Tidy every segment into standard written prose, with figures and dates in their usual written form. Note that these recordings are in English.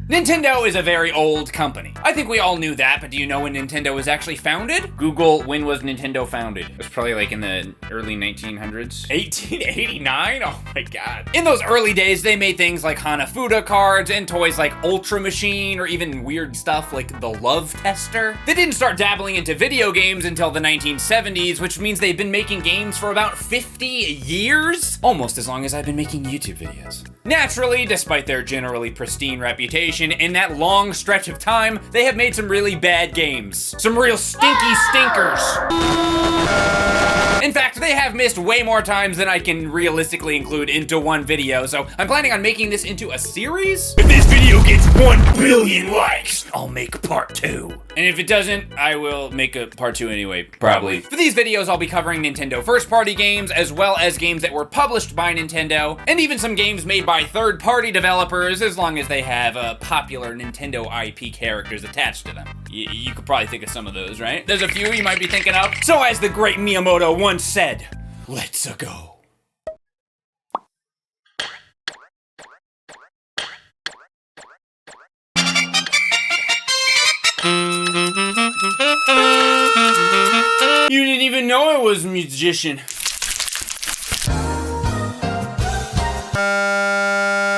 Nintendo is a very old company. I think we all knew that, but do you know when Nintendo was actually founded? Google, when was Nintendo founded? It was probably like in the early 1900s. 1889? Oh my god. In those early days, they made things like Hanafuda cards and toys like Ultra Machine, or even weird stuff like the Love Tester. They didn't start dabbling into video games until the 1970s, which means they've been making games for about 50 years? Almost as long as I've been making YouTube videos. Naturally, despite their generally pristine reputation, in that long stretch of time, they have made some really bad games. Some real stinky stinkers. In fact, they have missed way more times than I can realistically include into one video, so I'm planning on making this into a series. If this video gets 1 billion likes, I'll make part 2. And if it doesn't, I will make a part 2 anyway, probably. For these videos, I'll be covering Nintendo first-party games, as well as games that were published by Nintendo, and even some games made by third-party developers, as long as they have popular Nintendo IP characters attached to them. You could probably think of some of those, right? There's a few you might be thinking of. So as the great Miyamoto once said, let's go. You didn't even know I was a musician.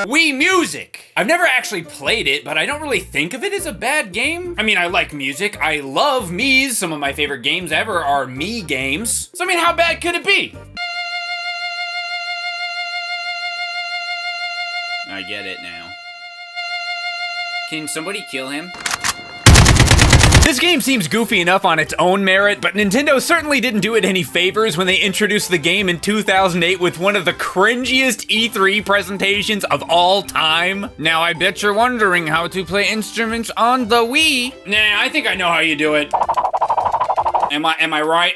Wii Music! I've never actually played it, but I don't really think of it as a bad game. I mean, I like music. I love Mii's. Some of my favorite games ever are Mii games. So I mean, how bad could it be? I get it now. Can somebody kill him? This game seems goofy enough on its own merit, but Nintendo certainly didn't do it any favors when they introduced the game in 2008 with one of the cringiest E3 presentations of all time. Now, I bet you're wondering how to play instruments on the Wii. Nah, I think I know how you do it. Am I right?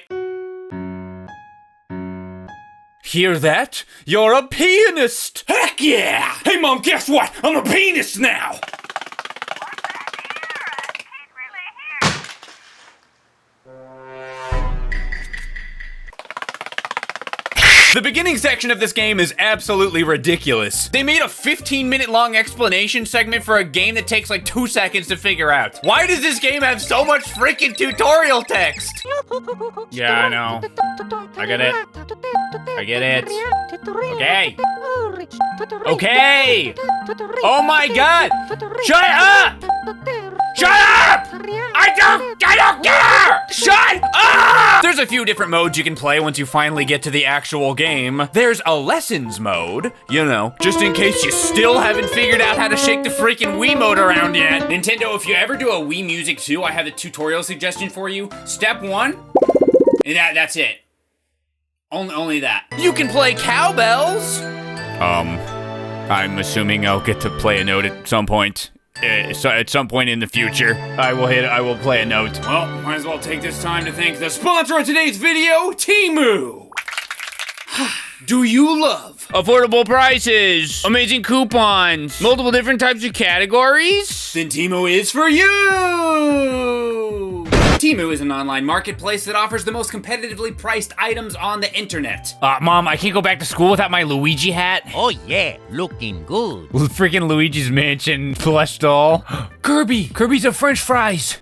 Hear that? You're a pianist! Heck yeah! Hey Mom, guess what? I'm a pianist now! The beginning section of this game is absolutely ridiculous. They made a 15-minute long explanation segment for a game that takes like 2 seconds to figure out. Why does this game have so much freaking tutorial text? Yeah, I know. I get it. I get it. Okay. Okay. Oh my god! Shut up! Shut up! I don't care! Shut up! There's a few different modes you can play once you finally get to the actual game. There's a lessons mode, you know, just in case you still haven't figured out how to shake the freaking Wiimote around yet. Nintendo, if you ever do a Wii Music 2, I have a tutorial suggestion for you. Step 1, that's it. Only that. You can play cowbells. I'm assuming I'll get to play a note at some point. So at some point in the future, I will play a note. Well, might as well take this time to thank the sponsor of today's video, Temu. Do you love affordable prices, amazing coupons, multiple different types of categories? Then Temu is for you! Temu is an online marketplace that offers the most competitively priced items on the internet. Mom, I can't go back to school without my Luigi hat. Oh yeah, looking good. Freaking Luigi's Mansion plush doll. Kirby's a French fries.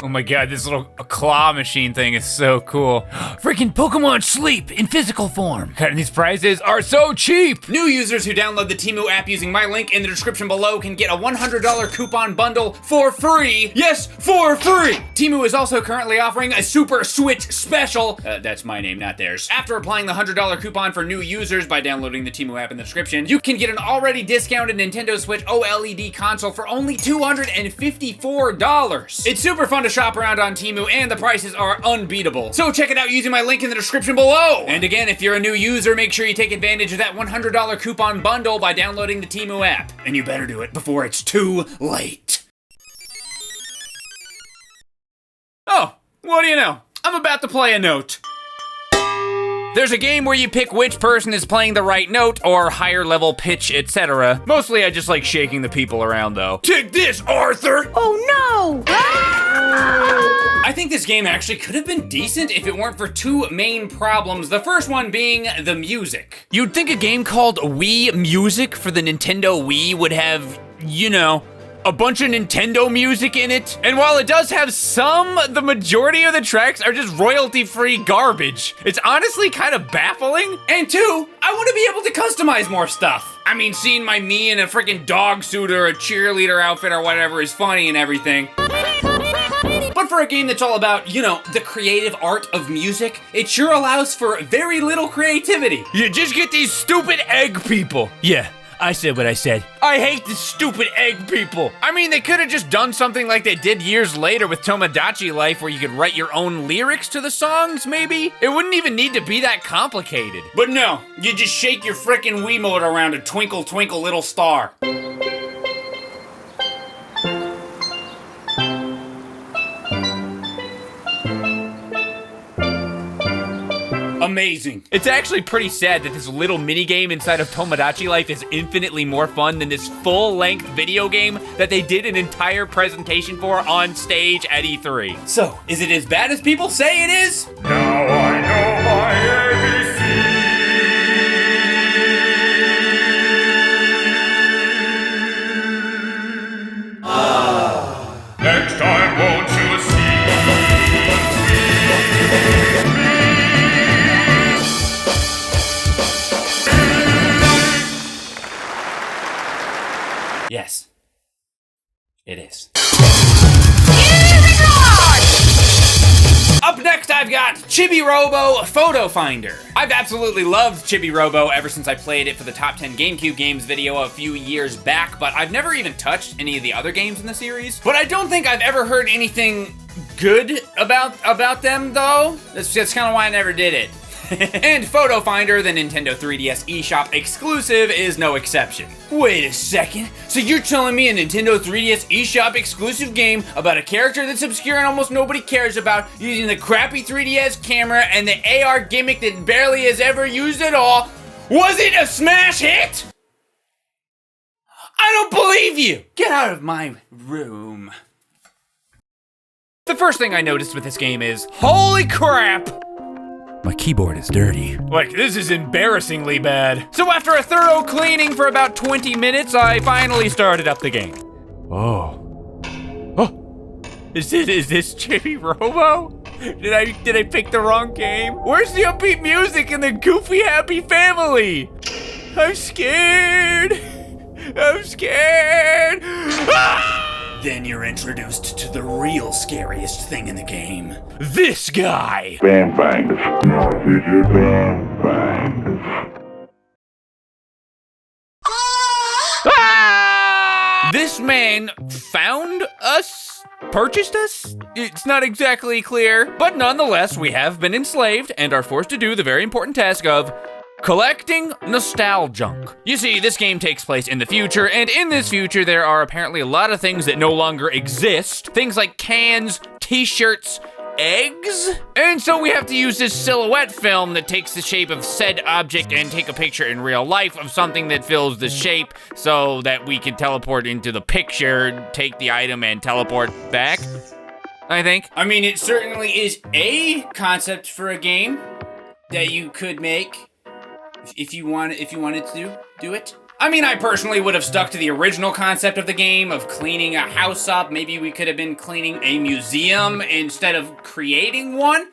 Oh my god, this little claw machine thing is so cool. Freaking Pokemon Sleep in physical form. God, and these prices are so cheap. New users who download the Temu app using my link in the description below can get a $100 coupon bundle for free. Yes, for free. Temu is also currently offering a Super Switch special. That's my name, not theirs. After applying the $100 coupon for new users by downloading the Temu app in the description, you can get an already discounted Nintendo Switch OLED console for only $254. It's super fun to shop around on Temu, and the prices are unbeatable. So check it out using my link in the description below. And again, if you're a new user, make sure you take advantage of that $100 coupon bundle by downloading the Temu app. And you better do it before it's too late. Oh, what do you know? I'm about to play a note. There's a game where you pick which person is playing the right note or higher level pitch, etc. Mostly I just like shaking the people around though. Take this, Arthur! Oh no! I think this game actually could have been decent if it weren't for two main problems. The first one being the music. You'd think a game called Wii Music for the Nintendo Wii would have you know, a bunch of Nintendo music in it. And while it does have some, the majority of the tracks are just royalty-free garbage. It's honestly kind of baffling. And two, I want to be able to customize more stuff. I mean, seeing me in a freaking dog suit or a cheerleader outfit or whatever is funny and everything. But for a game that's all about, you know, the creative art of music, it sure allows for very little creativity. You just get these stupid egg people. Yeah. I said what I said. I hate the stupid egg people. I mean, they could have just done something like they did years later with Tomodachi Life, where you could write your own lyrics to the songs, maybe? It wouldn't even need to be that complicated. But no, you just shake your frickin' Wiimote around a twinkle, twinkle, little star. Amazing. It's actually pretty sad that this little minigame inside of Tomodachi Life is infinitely more fun than this full-length video game that they did an entire presentation for on stage at E3. So, is it as bad as people say it is? Now I know my ABC. Next time, won't you see? Yes, it is. Up next, I've got Chibi Robo Photo Finder. I've absolutely loved Chibi Robo ever since I played it for the Top 10 GameCube Games video a few years back, but I've never even touched any of the other games in the series. But I don't think I've ever heard anything good about them, though. That's kind of why I never did it. And Photo Finder, the Nintendo 3DS eShop exclusive, is no exception. Wait a second, so you're telling me a Nintendo 3DS eShop exclusive game about a character that's obscure and almost nobody cares about, using the crappy 3DS camera and the AR gimmick that barely is ever used at all, was it a smash hit? I don't believe you! Get out of my room. The first thing I noticed with this game is, holy crap! My keyboard is dirty. Like, this is embarrassingly bad. So after a thorough cleaning for about 20 minutes, I finally started up the game. Oh. Is this Chibi Robo? Did I pick the wrong game? Where's the upbeat music and the goofy happy family? I'm scared. I'm scared. Ah! Then you're introduced to the real scariest thing in the game. This guy! Vampires. No, this is vampires. Ah! This man found us? Purchased us? It's not exactly clear, but nonetheless, we have been enslaved and are forced to do the very important task of collecting nostalgia. You see, this game takes place in the future, and in this future, there are apparently a lot of things that no longer exist. Things like cans, t-shirts, eggs. And so we have to use this silhouette film that takes the shape of said object and take a picture in real life of something that fills the shape so that we can teleport into the picture, take the item, and teleport back, I think. I mean, it certainly is a concept for a game that you could make. If you wanted to do it. I mean, I personally would have stuck to the original concept of the game of cleaning a house up. Maybe we could have been cleaning a museum instead of creating one.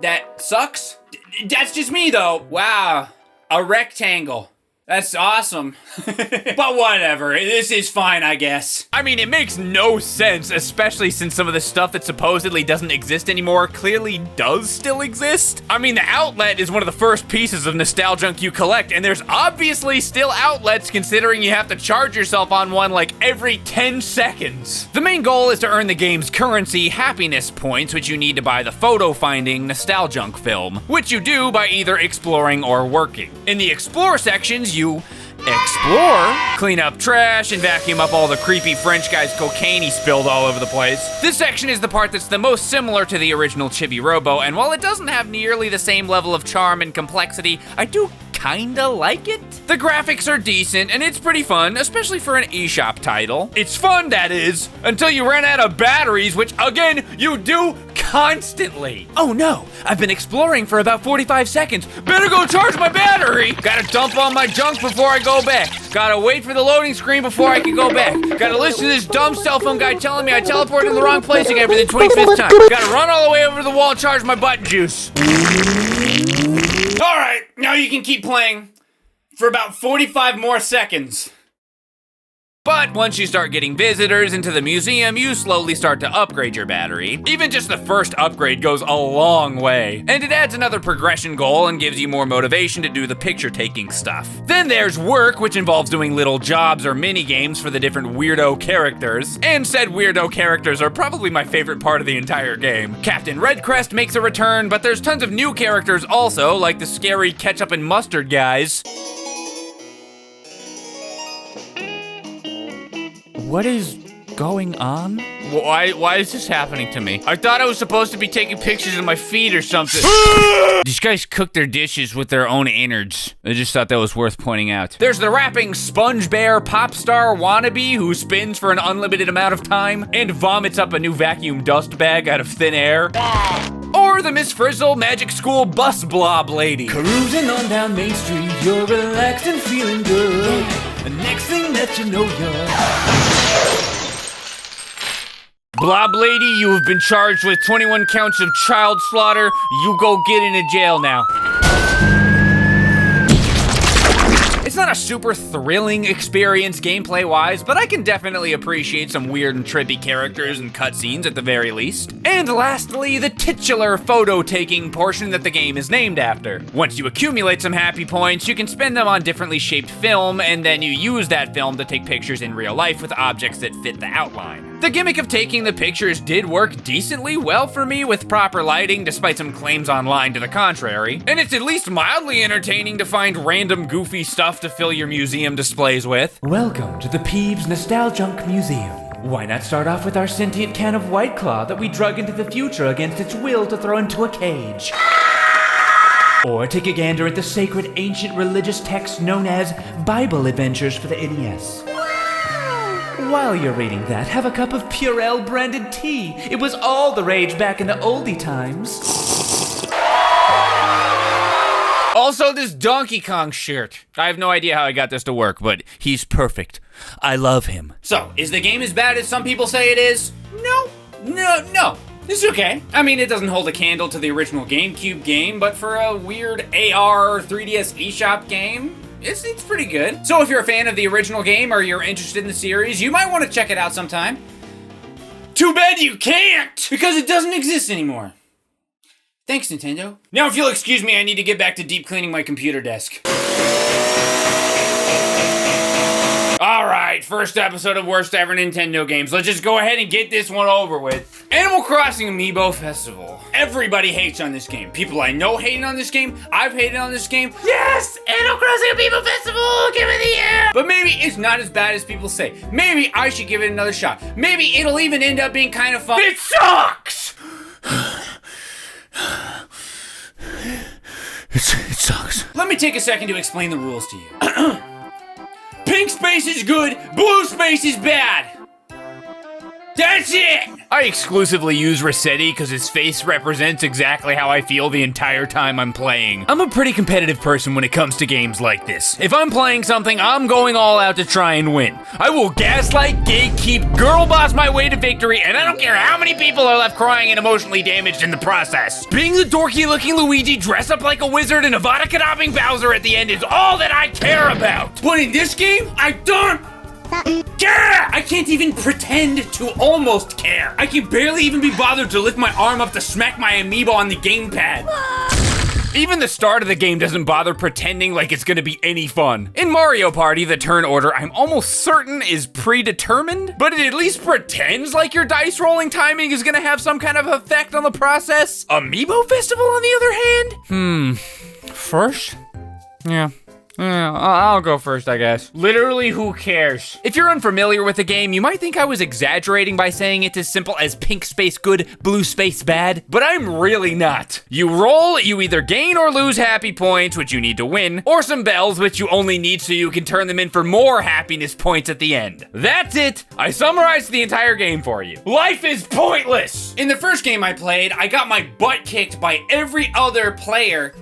That sucks. That's just me, though. Wow, a rectangle. That's awesome. But whatever, this is fine, I guess. I mean, it makes no sense, especially since some of the stuff that supposedly doesn't exist anymore clearly does still exist. I mean, the outlet is one of the first pieces of nostalgia you collect, and there's obviously still outlets considering you have to charge yourself on one like every 10 seconds. The main goal is to earn the game's currency, happiness points, which you need to buy the photo finding nostalgia film, which you do by either exploring or working. In the explore sections, you explore, clean up trash, and vacuum up all the creepy French guy's cocaine he spilled all over the place. This section is the part that's the most similar to the original Chibi Robo, and while it doesn't have nearly the same level of charm and complexity, I do kinda like it. The graphics are decent, and it's pretty fun, especially for an eShop title. It's fun, that is, until you run out of batteries, which, again, you do constantly. Oh no, I've been exploring for about 45 seconds. Better go charge my battery. Gotta dump all my junk before I go back. Gotta wait for the loading screen before I can go back. Gotta listen to this dumb cell phone guy telling me I teleported to the wrong place again for the 25th time. Gotta run all the way over to the wall and charge my button juice. All right, now you can keep playing for about 45 more seconds. But once you start getting visitors into the museum, you slowly start to upgrade your battery. Even just the first upgrade goes a long way. And it adds another progression goal and gives you more motivation to do the picture taking stuff. Then there's work, which involves doing little jobs or mini games for the different weirdo characters. And said weirdo characters are probably my favorite part of the entire game. Captain Redcrest makes a return, but there's tons of new characters also, like the scary ketchup and mustard guys. What is going on? Why is this happening to me? I thought I was supposed to be taking pictures of my feet or something. These guys cook their dishes with their own innards. I just thought that was worth pointing out. There's the rapping Sponge Bear pop star wannabe who spins for an unlimited amount of time and vomits up a new vacuum dust bag out of thin air. Or the Miss Frizzle Magic School bus blob lady. Cruising on down Main Street, you're relaxed and feeling good. The next thing that you know, you're... Blob lady, you have been charged with 21 counts of child slaughter. You go get into jail now. It's not a super thrilling experience gameplay-wise, but I can definitely appreciate some weird and trippy characters and cutscenes at the very least. And lastly, the titular photo-taking portion that the game is named after. Once you accumulate some happy points, you can spend them on differently shaped film, and then you use that film to take pictures in real life with objects that fit the outline. The gimmick of taking the pictures did work decently well for me with proper lighting, despite some claims online to the contrary. And it's at least mildly entertaining to find random goofy stuff to fill your museum displays with. Welcome to the Peebs Nostalgunk Museum. Why not start off with our sentient can of White Claw that we drug into the future against its will to throw into a cage? Or take a gander at the sacred ancient religious text known as Bible Adventures for the NES. While you're reading that, have a cup of Purell branded tea. It was all the rage back in the oldie times. Also, this Donkey Kong shirt. I have no idea how I got this to work, but he's perfect. I love him. So, is the game as bad as some people say it is? No. It's okay. I mean, it doesn't hold a candle to the original GameCube game, but for a weird AR 3DS eShop game, it's pretty good. So if you're a fan of the original game or you're interested in the series, you might want to check it out sometime. Too bad you can't, because it doesn't exist anymore. Thanks, Nintendo. Now, if you'll excuse me, I need to get back to deep cleaning my computer desk. Alright, first episode of Worst Ever Nintendo Games. Let's just go ahead and get this one over with. Animal Crossing Amiibo Festival. Everybody hates on this game. People I know hating on this game. I've hated on this game. Yes! Animal Crossing Amiibo Festival! Give it the air! But maybe it's not as bad as people say. Maybe I should give it another shot. Maybe it'll even end up being kind of fun. It sucks! It sucks. Let me take a second to explain the rules to you. Pink space is good, blue space is bad. That's it! I exclusively use Rossetti because his face represents exactly how I feel the entire time I'm playing. I'm a pretty competitive person when it comes to games like this. If I'm playing something, I'm going all out to try and win. I will gaslight, gatekeep, girl boss my way to victory, and I don't care how many people are left crying and emotionally damaged in the process. Being the dorky looking Luigi dressed up like a wizard and Avada Kedavra Bowser at the end is all that I care about. But in this game, I don't care! I can't even pretend to almost care. I can barely even be bothered to lift my arm up to smack my amiibo on the gamepad. Even the start of the game doesn't bother pretending like it's gonna be any fun. In Mario Party, the turn order I'm almost certain is predetermined, but it at least pretends like your dice rolling timing is gonna have some kind of effect on the process. Amiibo Festival, on the other hand? First? Yeah. Yeah, I'll go first, I guess. Literally, who cares? If you're unfamiliar with the game, you might think I was exaggerating by saying it's as simple as pink space good, blue space bad, but I'm really not. You roll, you either gain or lose happy points, which you need to win, or some bells, which you only need so you can turn them in for more happiness points at the end. That's it. I summarized the entire game for you. Life is pointless. In the first game I played, I got my butt kicked by every other player,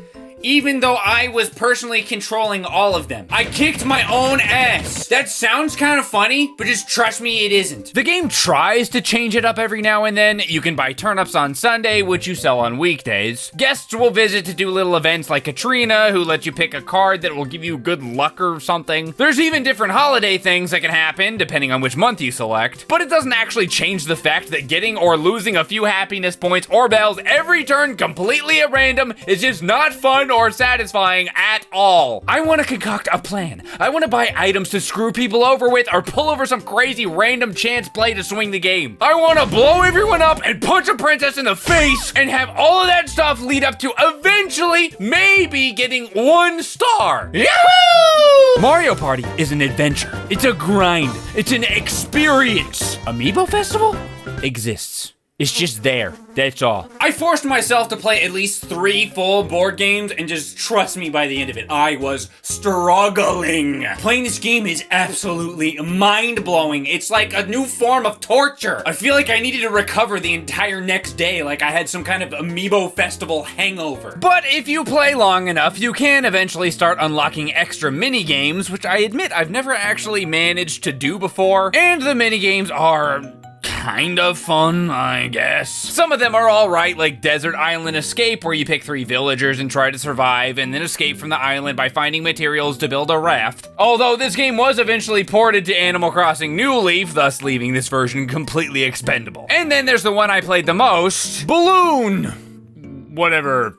even though I was personally controlling all of them. I kicked my own ass. That sounds kind of funny, but just trust me, it isn't. The game tries to change it up every now and then. You can buy turnips on Sunday, which you sell on weekdays. Guests will visit to do little events like Katrina, who lets you pick a card that will give you good luck or something. There's even different holiday things that can happen, depending on which month you select. But it doesn't actually change the fact that getting or losing a few happiness points or bells every turn completely at random is just not fun or satisfying at all. I want to concoct a plan. I want to buy items to screw people over with or pull over some crazy random chance play to swing the game. I want to blow everyone up and punch a princess in the face and have all of that stuff lead up to eventually maybe getting 1 star. Yahoo! Mario Party is an adventure. It's a grind. It's an experience. Amiibo Festival exists. It's just there. That's all. I forced myself to play at least 3 full board games, and just trust me, by the end of it, I was struggling. Playing this game is absolutely mind-blowing. It's like a new form of torture. I feel like I needed to recover the entire next day, like I had some kind of Amiibo Festival hangover. But if you play long enough, you can eventually start unlocking extra mini-games, which I admit I've never actually managed to do before. And the mini-games are kind of fun, I guess. Some of them are alright, like Desert Island Escape, where you pick 3 villagers and try to survive, and then escape from the island by finding materials to build a raft. Although this game was eventually ported to Animal Crossing New Leaf, thus leaving this version completely expendable. And then there's the one I played the most, Balloon. Whatever.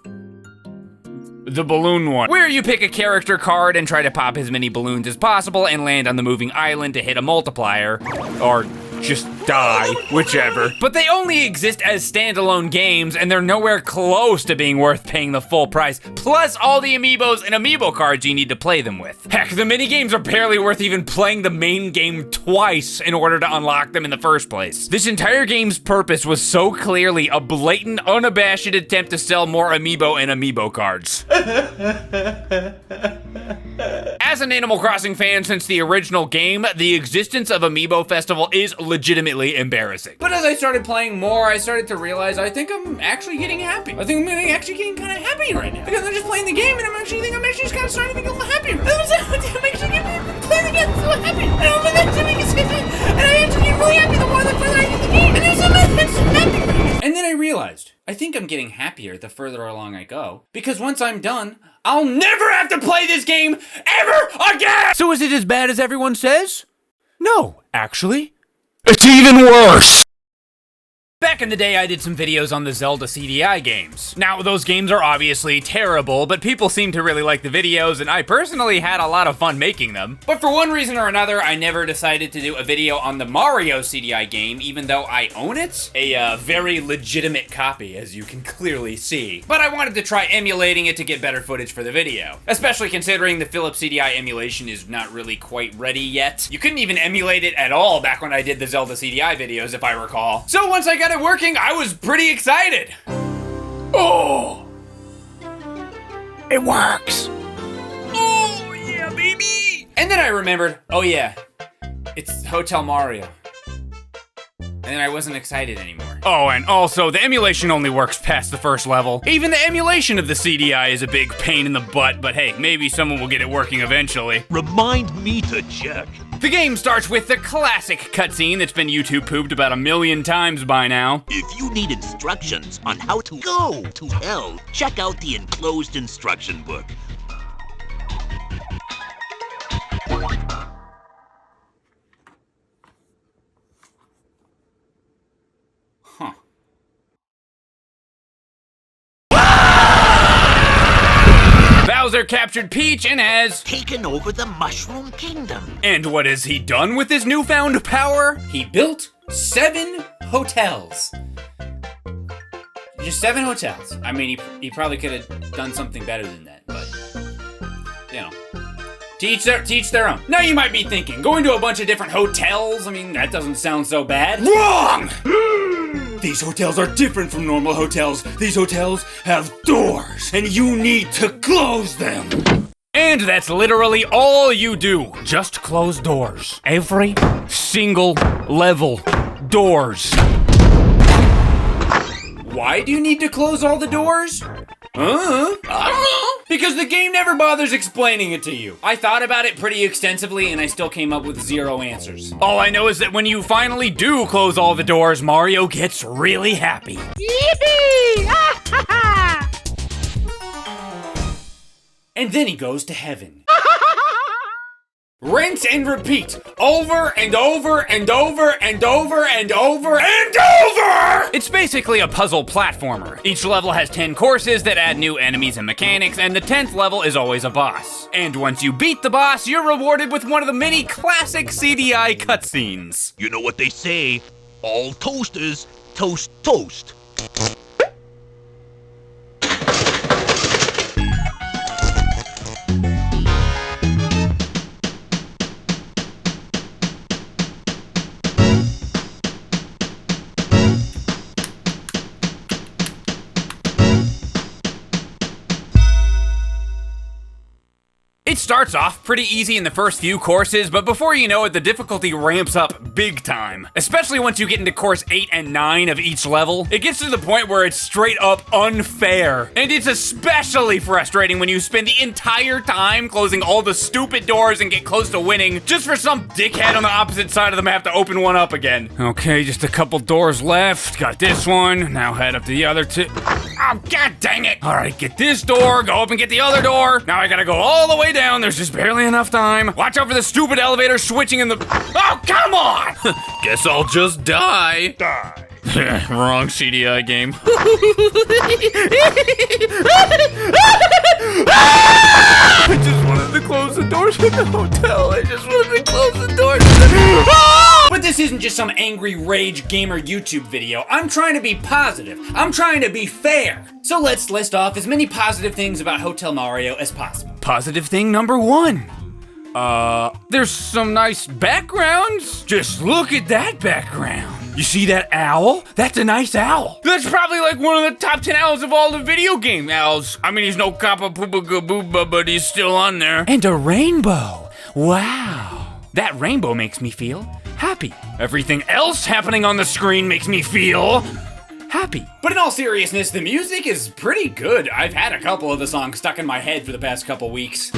The balloon one, where you pick a character card and try to pop as many balloons as possible and land on the moving island to hit a multiplier, or just die, whichever. But they only exist as standalone games, and they're nowhere close to being worth paying the full price, plus all the amiibos and amiibo cards you need to play them with. Heck, the minigames are barely worth even playing the main game twice in order to unlock them in the first place. This entire game's purpose was so clearly a blatant, unabashed attempt to sell more amiibo and amiibo cards. As an Animal Crossing fan since the original game, the existence of Amiibo Festival is legitimately embarrassing. But as I started playing more, I started to realize I think I'm actually getting happy. I think I'm actually getting kind of happy right now. Because I'm just playing the game and I'm actually just kind of starting to get a little happier. I'm actually getting playing the game so happy. And I'm actually and I actually get really happy the more that I get the game. And I'm so happy. And then I realized, I think I'm getting happier the further along I go. Because once I'm done, I'll never have to play this game ever again! So is it as bad as everyone says? No, actually. It's even worse! Back in the day, I did some videos on the Zelda CDI games. Now, those games are obviously terrible, but people seem to really like the videos, and I personally had a lot of fun making them. But for one reason or another, I never decided to do a video on the Mario CDI game, even though I own it. A very legitimate copy, as you can clearly see. But I wanted to try emulating it to get better footage for the video. Especially considering the Philips CDI emulation is not really quite ready yet. You couldn't even emulate it at all back when I did the Zelda CDI videos, if I recall. So once I got it working, I was pretty excited. Oh! It works! Oh, yeah, baby! And then I remembered, oh yeah, it's Hotel Mario. And then I wasn't excited anymore. Oh, and also, the emulation only works past the first level. Even the emulation of the CDI is a big pain in the butt, but hey, maybe someone will get it working eventually. Remind me to check. The game starts with the classic cutscene that's been YouTube pooped about 1,000,000 times by now. If you need instructions on how to go to hell, check out the enclosed instruction book. Huh. Bowser captured Peach and has Taken over the Mushroom Kingdom. And what has he done with his newfound power? He built 7 hotels. Just 7 hotels. I mean, he probably could have done something better than that, but, you know. Teach their own. Now you might be thinking, going to a bunch of different hotels, I mean, that doesn't sound so bad. Wrong! These hotels are different from normal hotels. These hotels have doors, and you need to close them. And that's literally all you do. Just close doors. Every single level. Doors. Why do you need to close all the doors? I don't know. Because the game never bothers explaining it to you. I thought about it pretty extensively and I still came up with 0 answers. All I know is that when you finally do close all the doors, Mario gets really happy. Yippee! And then he goes to heaven. Rinse and repeat, over and over and over and over and over and over! It's basically a puzzle platformer. Each level has 10 courses that add new enemies and mechanics, and the 10th level is always a boss. And once you beat the boss, you're rewarded with one of the many classic CDI cutscenes. You know what they say, all toasters toast toast. It starts off pretty easy in the first few courses, but before you know it, the difficulty ramps up big time. Especially once you get into course 8 and 9 of each level. It gets to the point where it's straight up unfair. And it's especially frustrating when you spend the entire time closing all the stupid doors and get close to winning, just for some dickhead on the opposite side of the map to open one up again. Okay, just a couple doors left. Got this one. Now head up to the other two. Oh, god dang it! Alright, get this door, go up and get the other door. Now I gotta go all the way down, there's just barely enough time. Watch out for the stupid elevator switching in the... Oh, come on! Guess I'll just die. Wrong CDI game. I just wanted to close the doors in the hotel. I just wanted to close the doors in the... But this isn't just some angry rage gamer YouTube video. I'm trying to be positive. I'm trying to be fair. So let's list off as many positive things about Hotel Mario as possible. Positive thing number 1. There's some nice backgrounds. Just look at that background. You see that owl? That's a nice owl. That's probably like one of the top 10 owls of all the video game owls. I mean, he's no Kappa Poopa Gabooba, but he's still on there. And a rainbow. Wow. That rainbow makes me feel happy. Everything else happening on the screen makes me feel happy. But in all seriousness, the music is pretty good. I've had a couple of the songs stuck in my head for the past couple weeks.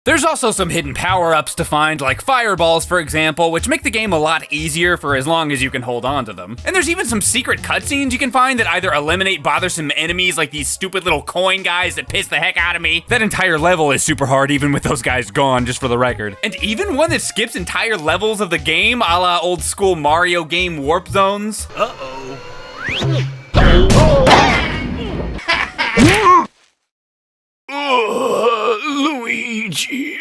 There's also some hidden power-ups to find, like fireballs, for example, which make the game a lot easier for as long as you can hold on to them. And there's even some secret cutscenes you can find that either eliminate bothersome enemies like these stupid little coin guys that piss the heck out of me. That entire level is super hard even with those guys gone, just for the record. And even one that skips entire levels of the game, a la old school Mario game warp zones. Luigi.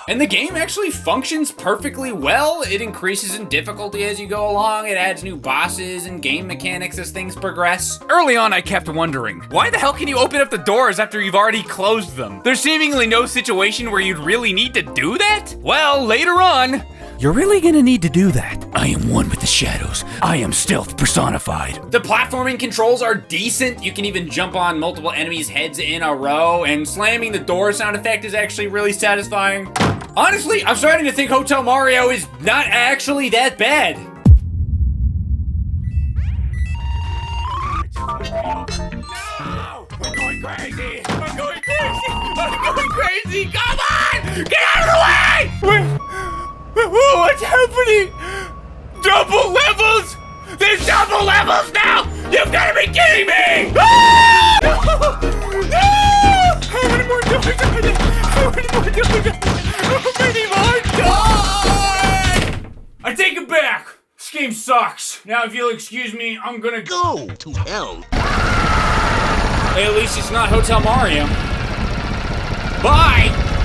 And the game actually functions perfectly well. It increases in difficulty as you go along. It adds new bosses and game mechanics as things progress. Early on, I kept wondering, why the hell can you open up the doors after you've already closed them? There's seemingly no situation where you'd really need to do that? Well, later on, you're really gonna need to do that. I am one with the shadows. I am stealth personified. The platforming controls are decent. You can even jump on multiple enemies' heads in a row, and slamming the door sound effect is actually really satisfying. Honestly, I'm starting to think Hotel Mario is not actually that bad. No! I'm going crazy! I'm going crazy! I'm going crazy! Come on! Get out of the way! What's happening? Double levels? There's double levels now! You've got to be kidding me! Ah! No! How many more doors are there? How many more doors? How many more doors? I take it back. This game sucks. Now, if you'll excuse me, I'm gonna Go to hell. Hey, at least it's not Hotel Mario. Bye!